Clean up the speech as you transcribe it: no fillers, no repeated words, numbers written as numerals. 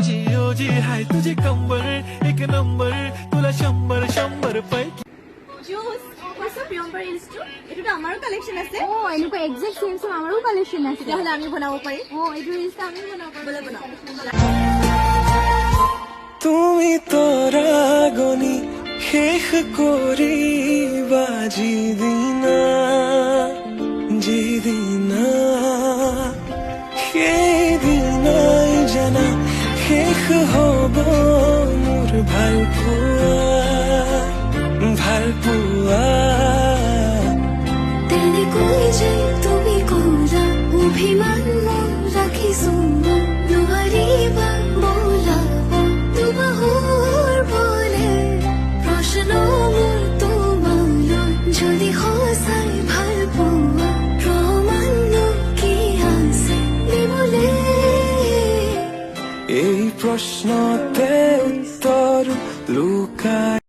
जिओ जी हाय तुझे कंबर एक नंबर तुला 100 पैकी জোস কইছো পিয়ম্বৰ ইনষ্টু এটোটো আমাৰো কালেকশন আছে ও এনেকুৱা এক্সাক্ট সেম সেম আমাৰো কালেকশন আছে তেতিয়াহ'লে আমি বনাব পাৰি ও এইটো ৰিলটা আমি বনাব বলে বনাও তুমি তোৰা গনি শেষ কৰিবা যিদিনা সেইদিনাই জানা শেষ হব মোৰ ভাল পোৱা তেনেকৈ যে তুমি কৰা অভিমান মোৰ ৰাখিছো নোৱাৰিবা বোলাব দুবাহুৰ বলে প্ৰশ্ন মোৰ তোমালৈ যদি সঁচাই ভাল পোৱা প্ৰমাণনো কি আছে দিবলে এই প্ৰশ্নতে উত্তৰ লুকাই